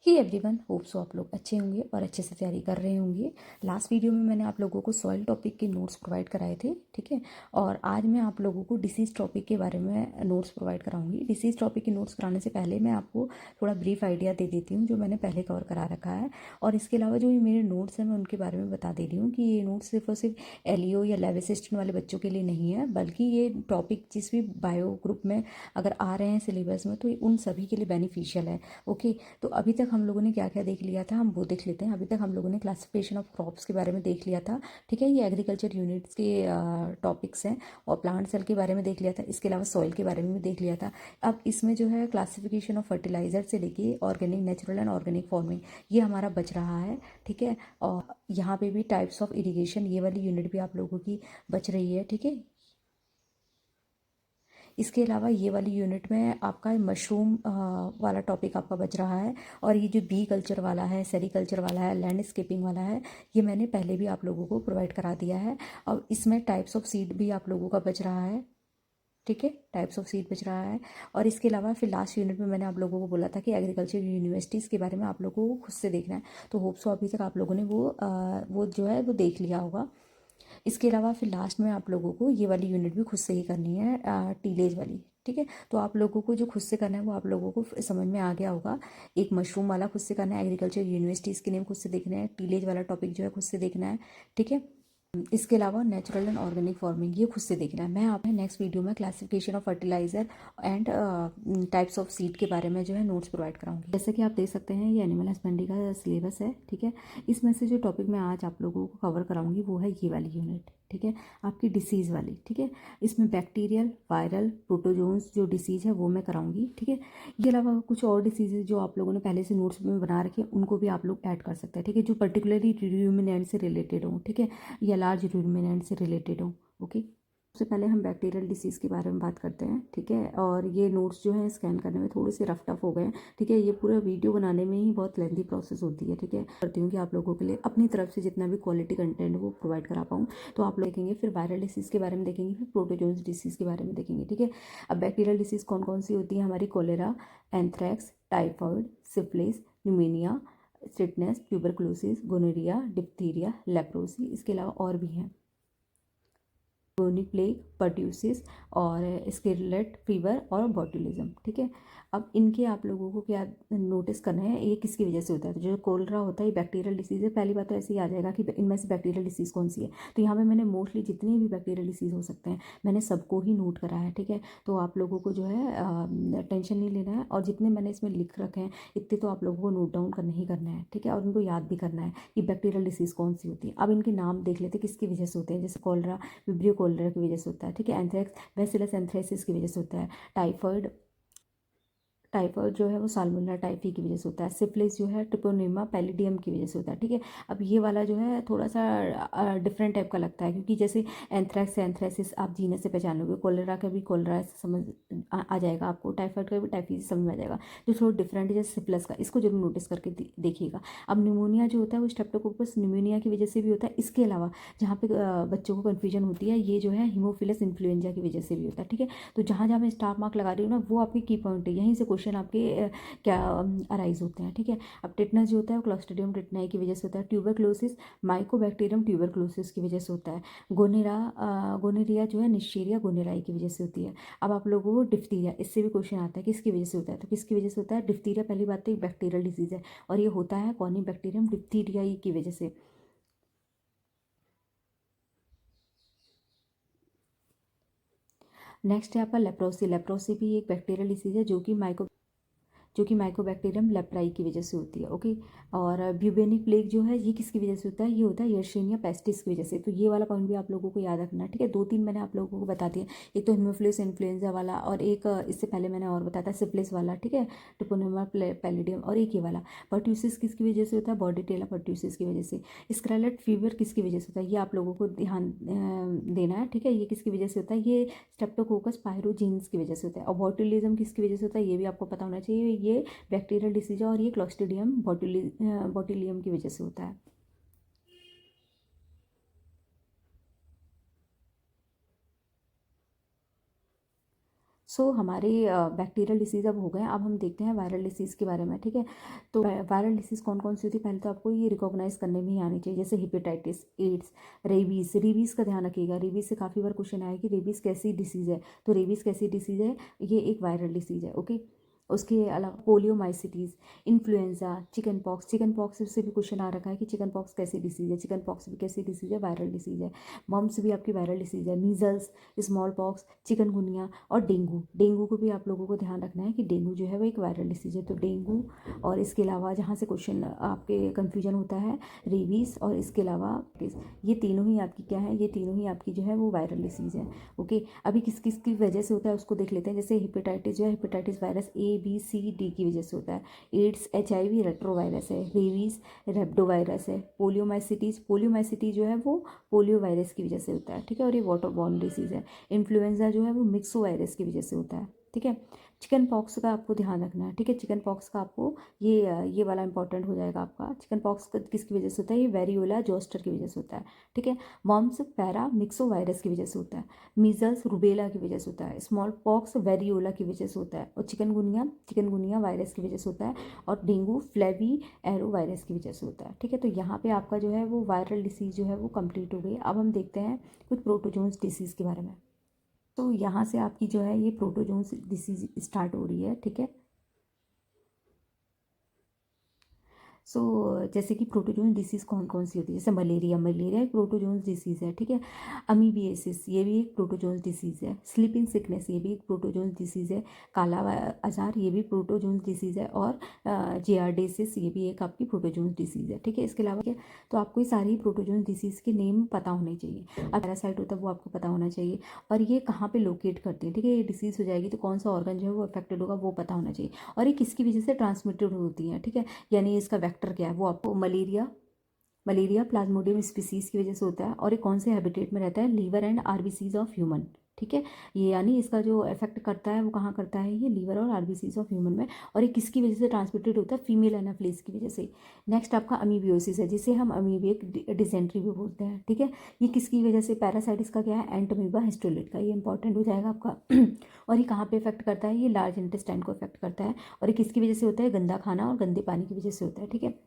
ही everyone, hope so आप लोग अच्छे होंगे और अच्छे से तैयारी कर रहे होंगे। लास्ट वीडियो में मैंने आप लोगों को सॉइल टॉपिक के नोट्स प्रोवाइड कराए थे, ठीक है। और आज मैं आप लोगों को डिसीज़ टॉपिक के बारे में नोट्स प्रोवाइड कराऊंगी। डिसीज़ टॉपिक के नोट्स कराने से पहले मैं आपको थोड़ा ब्रीफ आइडिया दे देती हूँ जो मैंने पहले कवर करा रखा है। और इसके अलावा जो ये मेरे नोट्स हैं मैं उनके बारे में बता दे रही हूँ कि ये नोट्स सिर्फ और सिर्फ एलईओ या लैब असिस्टेंट वाले बच्चों के लिए नहीं है, बल्कि ये टॉपिक जिस भी बायो ग्रुप में अगर आ रहे हैं सिलेबस में तो ये उन सभी के लिए बेनिफिशियल है। ओके, तो अभी तक हम लोगों ने क्या क्या देख लिया था, हम वो देख लेते हैं। अभी तक हम लोगों ने क्लासिफिकेशन ऑफ क्रॉप्स के बारे में देख लिया था, ठीक है। ये एग्रीकल्चर यूनिट्स के टॉपिक्स हैं। और प्लांट सेल के बारे में देख लिया था। इसके अलावा सॉइल के बारे में भी देख लिया था। अब इसमें जो है क्लासिफिकेशन ऑफ फर्टिलाइजर से लेके organic, natural and organic farming ये हमारा बच रहा है, ठीक है। और यहाँ पे भी टाइप्स ऑफ इरिगेशन ये वाली यूनिट भी आप लोगों की बच रही है, ठीक है। इसके अलावा ये वाली यूनिट में आपका मशरूम वाला टॉपिक आपका बच रहा है। और ये जो बी कल्चर वाला है, सेरीकल्चर वाला है, लैंडस्केपिंग वाला है, ये मैंने पहले भी आप लोगों को प्रोवाइड करा दिया है। और इसमें टाइप्स ऑफ सीड भी आप लोगों का बच रहा है, ठीक है। टाइप्स ऑफ सीड बच रहा है। और इसके अलावा फिर लास्ट यूनिट में मैंने आप लोगों को बोला था कि एग्रीकल्चर यूनिवर्सिटीज़ के बारे में आप लोगों को खुद से देखना है। तो होप सो अभी तक आप लोगों ने वो जो है वो देख लिया होगा। इसके अलावा फिर लास्ट में आप लोगों को ये वाली यूनिट भी खुद से ही करनी है, टीलेज वाली, ठीक है। तो आप लोगों को जो खुद से करना है वो आप लोगों को समझ में आ गया होगा। एक मशरूम वाला खुद से करना है, एग्रीकल्चर यूनिवर्सिटीज़ के नेम खुद से देखना है, टीलेज वाला टॉपिक जो है खुद से देखना है, ठीक है। इसके अलावा नेचुरल एंड ऑर्गेनिक फार्मिंग ये खुद से देखना है। मैं आपने नेक्स्ट वीडियो में classification of fertiliser and types of seed के बारे में जो है नोट्स प्रोवाइड कराऊंगी। जैसे कि आप देख सकते हैं ये एनिमल हस्बेंड्री का सिलेबस है, ठीक है। इसमें से जो टॉपिक मैं आज आप लोगों को कवर कराऊंगी वो है ये वाली यूनिट, ठीक है, आपकी डिसीज़ वाली, ठीक है। इसमें बैक्टीरियल, वायरल, प्रोटोजोन्स जो डिसीज़ है वो मैं कराऊंगी, ठीक है। ये अलावा कुछ और डिसीजेज जो आप लोगों ने पहले से नोट्स में बना रखे हैं उनको भी आप लोग ऐड कर सकते हैं, ठीक है, जो पर्टिकुलरली रूमिनेंट से रिलेटेड हो, ठीक है, या लार्ज रूमिनेंट से रिलेटेड हो। ओके, सबसे पहले हम बैक्टीरियल डिसीज़ के बारे में बात करते हैं, ठीक है। और ये नोट्स जो है स्कैन करने में थोड़े से रफ टफ हो गए हैं, ठीक है। ये पूरा वीडियो बनाने में ही बहुत लेंथी प्रोसेस होती है, ठीक है। करती हूँ कि आप लोगों के लिए अपनी तरफ से जितना भी क्वालिटी कंटेंट वो प्रोवाइड करा पाऊँ। तो आप लोग देखेंगे, फिर वायरल डिसीज़ के बारे में देखेंगे, फिर प्रोटोजोन्स डिसीज़ के बारे में देखेंगे, ठीक है। अब बैक्टीरियल डिसीज़ कौन कौन सी होती है हमारी? Cholera, anthrax, typhoid, syphilis, pneumonia, tetanus, tuberculosis, gonorrhoea, diphtheria, leprosy. इसके अलावा और भी हैं, ब्यूबोनिक प्लेग, पर्ट्यूसिस और स्कारलेट फीवर और बॉटुलिज्म, ठीक है। अब इनके आप लोगों को क्या नोटिस करना है, ये किसकी वजह से होता है। तो जो कोलरा होता है ये बैक्टीरियल डिसीज़ है। पहली बात तो ऐसे ही आ जाएगा कि इनमें से बैक्टीरियल डिसीज़ कौन सी है। तो यहाँ पे मैंने मोस्टली जितने भी बैक्टीरियल डिसीज़ हो सकते हैं मैंने सबको ही नोट करा है, ठीक है। तो आप लोगों को जो है टेंशन नहीं लेना है। और जितने मैंने इसमें लिख रखे हैं इतने तो आप लोगों को नोट डाउन करना ही करना है, ठीक है। और उनको याद भी करना है कि बैक्टीरियल डिसीज़ कौन सी होती है। अब इनके नाम देख लेते हैं किसकी वजह से होते हैं। जैसे कोलरा विब्रियो कोलरा की वजह से होता है, ठीक है। एंथ्रैक्स बैसिलस एंथ्रेसिस की वजह से होता है। टाइफाइड टाइफाइड जो है वो साल्मोनेला टाइफी की वजह से होता है। सिफिलिस जो है ट्रिपोनेमा पैलिडियम की वजह से होता है, ठीक है। अब ये वाला जो है थोड़ा सा डिफरेंट टाइप का लगता है, क्योंकि जैसे एंथ्रैक्स एंथ्रेसिस आप जीने से पहचान लोगे, कोलेरा का भी कोलेरा से समझ आ जाएगा आपको, टाइफाइड का भी टाइफी से समझ में आ जाएगा। जो थोड़ा डिफरेंट है जैसे सिफिलिस का, इसको जरूर नोटिस करके देखिएगा। अब न्यूमोनिया जो होता है वो स्ट्रेप्टोकोकस न्यूमोनिया की वजह से भी होता है। इसके अलावा जहाँ पे बच्चों को कन्फ्यूजन होती है ये जो है हीमोफिलस इन्फ्लुएंजा की वजह से भी होता है, ठीक है। तो जहाँ जहाँ मैं स्टार मार्क लगा रही हूँ ना वो आपके की पॉइंट है, यहीं से क्वेश्चन आपके क्या अराइज होते हैं, ठीक है। अब टिटनस जो होता है वो क्लॉस्ट्रिडियम टिटनाई की वजह से होता है। ट्यूबरक्लोसिस माइकोबैक्टीरियम ट्यूबरक्लोसिस की वजह से होता है। गोनेरिया जो है निश्चेरिया गोनेराई की वजह से होती है। अब आप लोगों को डिफ्थीरिया, इससे भी क्वेश्चन आता है किसकी वजह से होता है। तो किसकी वजह से होता है? डिफ्थीरिया पहली बात तो एक बैक्टीरियल डिजीज है और ये होता है कॉर्निबैक्टीरियम डिप्थीरियाई की वजह से। नेक्स्ट है आपका लेप्रोसी। लेप्रोसी भी एक बैक्टीरियल डिसीज है जो कि माइकोबैक्टीरियम लेप्राई की वजह से होती है, ओके। और ब्यूबेनिक प्लेग जो है ये किसकी वजह से होता है? ये होता है यर्शीनिया पेस्टिस की वजह से। तो ये वाला पॉइंट भी आप लोगों को याद रखना है, ठीक है। दो तीन मैंने आप लोगों को बता दिया, एक तो हीमोफिलस इन्फ्लुएंजा वाला और एक इससे पहले मैंने और बताया था सिफिलिस वाला, ठीक है, ट्रिपोनेमा पैलिडियम। और एक ये वाला पर्ट्यूसिस किसकी वजह से होता है? बॉर्डिटेला पर्ट्यूसिस की वजह से। स्कारलेट फीवर किसकी वजह से होता है? ये आप लोगों को ध्यान देना है, ठीक है। ये किसकी वजह से होता है? ये स्ट्रेप्टोकोकस पायरोजीन्स की वजह से होता है। और बॉटुलिज्म किसकी वजह से होता है? ये भी आपको पता होना चाहिए। ये बैक्टीरियल डिसीज है और ये क्लॉस्ट्रिडियम बॉटुलियम की वजह से होता है। हमारे बैक्टीरियल डिसीज़ अब हो गए। अब हम देखते हैं वायरल डिसीज़ के बारे में, ठीक है। तो वायरल डिसीज़ कौन कौन सी होती है, पहले तो आपको ये रिकॉग्नाइज करने में ही आनी चाहिए, जैसे हेपेटाइटिस, एड्स, रेबीज़। रेबीज़ का ध्यान रखिएगा, रेबीज़ से काफ़ी बार क्वेश्चन आया कि रेबीज़ कैसी डिसीज़ है, तो रेबीज़ कैसी डिसीज़ है, ये एक वायरल डिसीज़ है, ओके। उसके अलावा poliomyelitis, influenza, chicken pox. Chicken pox से भी क्वेश्चन आ रखा है कि चिकन पॉक्स कैसी डिसीज़ है, चिकन पॉक्स भी कैसी डिसीज़ है, वायरल डिसीज़ है। मम्स भी आपकी वायरल डिसीज़ है। मीजल्स, स्मॉल पॉक्स, चिकनगुनिया और डेंगू। डेंगू को भी आप लोगों को ध्यान रखना है कि डेंगू जो है वो एक वायरल डिसीज़ है, तो डेंगू। और इसके अलावा जहाँ से क्वेश्चन आपके कन्फ्यूजन होता है, रेबीज़ और इसके अलावा ये तीनों ही आपकी क्या है, ये तीनों ही आपकी जो है वो वायरल डिसीज़ है, ओके। अभी किस किस की वजह से होता है उसको देख लेते हैं। जैसे हेपेटाइटिस जो है, hepatitis virus A B C D की वजह से होता है। एड्स HIV रेट्रोवायरस है। रेबीज़ रेप्डोवायरस है। पोलियोमाइसिटी जो है वो पोलियो वायरस की वजह से होता है, ठीक है, और ये वाटर बॉर्न डिसीज़ है। इन्फ्लुएंजा जो है वो मिक्सो वायरस की वजह से होता है, ठीक है। चिकन पॉक्स का आपको ध्यान रखना है, ठीक है। चिकन पॉक्स का आपको ये वाला इंपॉर्टेंट हो जाएगा आपका। चिकन पॉक्स किसकी वजह से होता है, ये वेरियोला जोस्टर की वजह से होता है, ठीक है। मॉम्स पैरा मिक्सो वायरस की वजह से होता है। मीजल्स रुबेला की वजह से होता है। स्मॉल पॉक्स वेरियोला की वजह से होता है। और चिकनगुनिया वायरस की वजह से होता है। और डेंगू फ्लेवी एरो वायरस की वजह से होता है, ठीक है। तो यहाँ पे आपका जो है वो वायरल डिसीज़ जो है वो कंप्लीट हो गई। अब हम देखते हैं कुछ प्रोटोजोन्स डिसीज़ के बारे में। तो यहाँ से आपकी जो है ये प्रोटोजोन्स डिसीज़ स्टार्ट हो रही है, ठीक है। जैसे कि प्रोटोजोन डिसीज़ कौन कौन सी होती है, जैसे मलेरिया एक प्रोटोजोन्स डिसीज़ है, ठीक है। अमीबियासिस ये भी एक प्रोटोजोन्स डिसीज़ है। स्लीपिंग सिकनेस ये भी एक प्रोटोजोन्स डिसीज़ है। काला आजार ये भी प्रोटोजोन्स डिसीज़ है। और जियार्डिसिस ये भी एक आपकी प्रोटोजोन्स डिसीज़ है, ठीक है। इसके अलावा क्या, तो आपको ये सारी प्रोटोजोन्स डिसीज़ के नेम पता होने चाहिए। अब पैरासाइट होता है वो आपको पता होना चाहिए, और ये कहाँ पे लोकेट करते हैं, ठीक है। ये डिसीज़ हो जाएगी तो कौन सा ऑर्गन जो है वो अफेक्टेड होगा वो पता होना चाहिए, और ये किसकी वजह से ट्रांसमिटेड होती है, ठीक है। यानी इसका वेक्टर क्या है वो आपको, मलेरिया प्लाज्मोडियम स्पीसीज़ की वजह से होता है। और ये कौन से हैबिटेट में रहता है, liver and RBCs of human, ठीक है। ये यानी इसका जो इफेक्ट करता है वो कहाँ करता है, ये लीवर और RBCs ऑफ ह्यूमन में। और ये किसकी वजह से ट्रांसमिटेड होता है, फीमेल एनाफिलिस की वजह से। नेक्स्ट आपका अमीबियोसिस है, जिसे हम अमीबिक डिसेंट्री भी बोलते हैं, ठीक है। ये किसकी वजह से, पैरासाइट इसका क्या है, एंटमीबा हिस्टोलिट का, ये इंपॉर्टेंट हो जाएगा आपका। और ये कहाँ पे इफेक्ट करता है, ये लार्ज इंटेस्टाइन को इफेक्ट करता है। और ये किसकी वजह से होता है, गंदा खाना और गंदे पानी की वजह से होता है, ठीक है।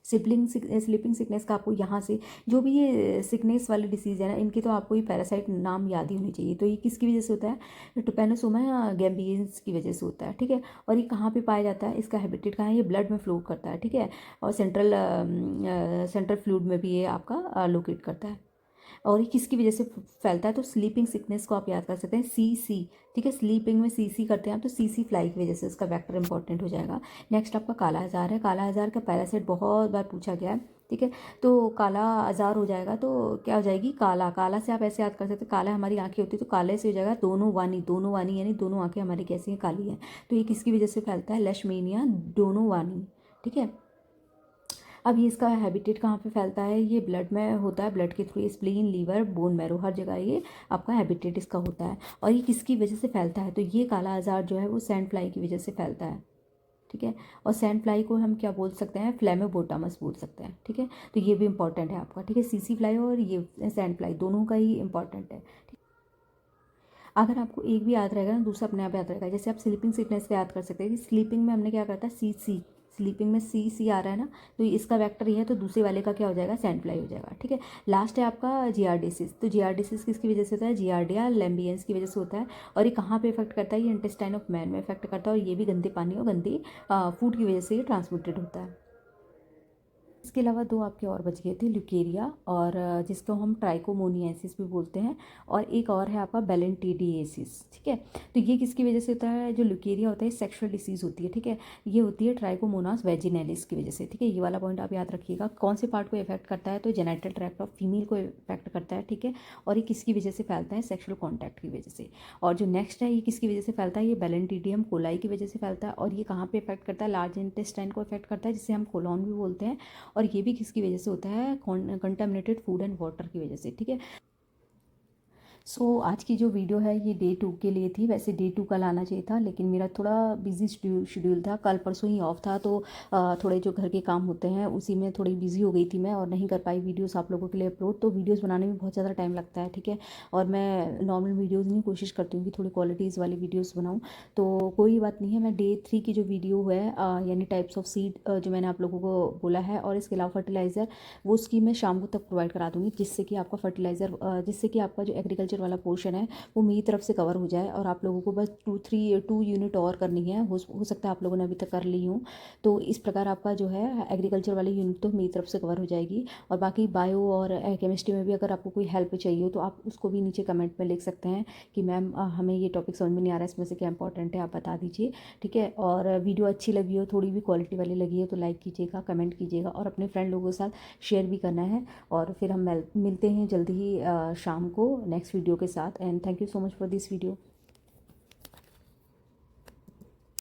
स्लीपिंग सिकनेस का आपको यहाँ से, जो भी ये सिकनेस वाली डिसीज़ है ना, इनके तो आपको ये पैरासाइट नाम याद ही होने चाहिए। तो ये किसकी वजह से होता है, ट्रिपैनोसोमा गैम्बियंस की वजह से होता है, ठीक है। और ये कहाँ पे पाया जाता है, इसका हैबिटेट कहाँ है, ये ब्लड में फ्लो करता है, ठीक है। और सेंट्रल फ्लूइड में भी ये आपका लोकेट करता है। और ये किसकी वजह से फैलता है, तो स्लीपिंग सिकनेस को आप याद कर सकते हैं, CC, ठीक है। स्लीपिंग में CC करते हैं आप, तो CC फ्लाई की वजह से इसका वेक्टर इंपॉर्टेंट हो जाएगा। नेक्स्ट आपका काला आजार है। काला आजार का पैरासाइट बहुत बार पूछा गया है, ठीक है। तो काला आजार हो जाएगा तो क्या हो जाएगी, काला। काला से आप ऐसे याद कर सकते हैं, काला हमारी आंखें होती है तो काले से हो जाएगा दोनों वानी यानी दोनों आंखें हमारी कैसी हैं, काली हैं। तो ये किसकी वजह से फैलता है, लेशमेनिया दोनों वानी, ठीक है। अब ये इसका हैबिटेट कहाँ पे फैलता है, ये ब्लड में होता है, ब्लड के through spleen, liver, bone marrow, हर जगह ये आपका हैबिटेट इसका होता है। और ये किसकी वजह से फैलता है, तो ये काला आजार जो है वो सैंड फ्लाई की वजह से फैलता है, ठीक है। और सैंड फ्लाई को हम क्या बोल सकते हैं, फ्लेमोबोटामस बोल सकते हैं, ठीक है। तो ये भी इंपॉर्टेंट है आपका, ठीक है। CC फ्लाई और ये सैंड फ्लाई दोनों का ही इंपॉर्टेंट है। अगर आपको एक भी याद रहेगा ना, दूसरा अपने आप याद रहेगा। जैसे आप स्लीपिंग सिकनेस पे याद कर सकते हैं कि स्लीपिंग में हमने क्या करता है, CC, स्लीपिंग में CC आ रहा है ना, तो इसका वेक्टर ये है, तो दूसरे वाले का क्या हो जाएगा, सैंड फ्लाई हो जाएगा, ठीक है। लास्ट है आपका जियार्डिसिस। तो जियार्डिसिस किसकी वजह से होता है, जियार्डिया लैम्बियंस की वजह से होता है। और ये कहाँ पे इफेक्ट करता है, ये इंटेस्टाइन ऑफ मैन में इफेक्ट करता है। और ये भी गंदे पानी और गंदी फूड की वजह से ये ट्रांसमिटेड होता है। इसके अलावा दो आपके और बच गए थे, ल्यूकेरिया और जिसको हम ट्राइकोमोनियासिस भी बोलते हैं। और एक और है आपका बेलेंटिडिएसिस, ठीक है। तो ये किसकी वजह से होता है, जो ल्यूकेरिया होता है सेक्सुअल डिसीज़ होती है, ठीक है। ये होती है ट्राइकोमोनास वेजिनैलिस की वजह से, ठीक है। ये वाला पॉइंट आप याद रखिएगा। कौन से पार्ट को इफेक्ट करता है, तो जेनिटल ट्रैक्ट ऑफ फीमेल को इफेक्ट करता है, ठीक है। और ये किसकी वजह से फैलता है, सेक्शुअल कॉन्टैक्ट की वजह से। और जो नेक्स्ट है, ये किसकी वजह से फैलता है, ये बेलेंटिडियम कोलाई की वजह से फैलता है। और ये कहाँ पे इफेक्ट करता है, लार्ज इंटेस्टाइन को इफेक्ट करता है, जिसे हम कोलॉन भी बोलते हैं। और ये भी किसकी वजह से होता है, कंटामिनेटेड फूड एंड वाटर की वजह से, ठीक है। आज की जो वीडियो है ये डे 2 के लिए थी। वैसे डे 2 कल आना चाहिए था, लेकिन मेरा थोड़ा बिज़ी शेड्यूल था। कल परसों ही ऑफ था, तो थोड़े जो घर के काम होते हैं उसी में थोड़ी बिज़ी हो गई थी मैं, और नहीं कर पाई वीडियोस आप लोगों के लिए अपलोड। तो वीडियोस बनाने में बहुत ज़्यादा टाइम लगता है, ठीक है। और मैं नॉर्मल वीडियोस नहीं, कोशिश करती हूँ कि थोड़ी क्वालिटीज़ वाली वीडियोस बनाऊँ। तो कोई बात नहीं है, मैं डे 3 की जो वीडियो है यानी टाइप्स ऑफ सीड जो मैंने आप लोगों को बोला है, और इसके अलावा फर्टिलाइज़र, वो उसकी मैं शाम को तक प्रोवाइड करा दूँगी, जिससे कि आपका फर्टिलाइज़र जिससे कि आपका जो एग्रीकल्चर वाला पोर्शन है वो मेरी तरफ से कवर हो जाए। और आप लोगों को बस 2 यूनिट और करनी है, हो सकता है आप लोगों ने अभी तक कर ली हूँ। तो इस प्रकार आपका जो है एग्रीकल्चर वाली यूनिट तो मेरी तरफ से कवर हो जाएगी। और बाकी बायो और केमिस्ट्री में भी अगर आपको कोई हेल्प चाहिए हो तो आप उसको भी नीचे कमेंट में लिख सकते हैं कि मैम हमें ये टॉपिक समझ में नहीं आ रहा है, इसमें से क्या इंपॉर्टेंट है, आप बता दीजिए, ठीक है। और वीडियो अच्छी लगी हो, थोड़ी भी क्वालिटी वाली लगी हो तो लाइक कीजिएगा, कमेंट कीजिएगा, और अपने फ्रेंड लोगों के साथ शेयर भी करना है। और फिर हम मिलते हैं जल्दी ही शाम को नेक्स्ट वीडियो के साथ। And thank you so much for this video.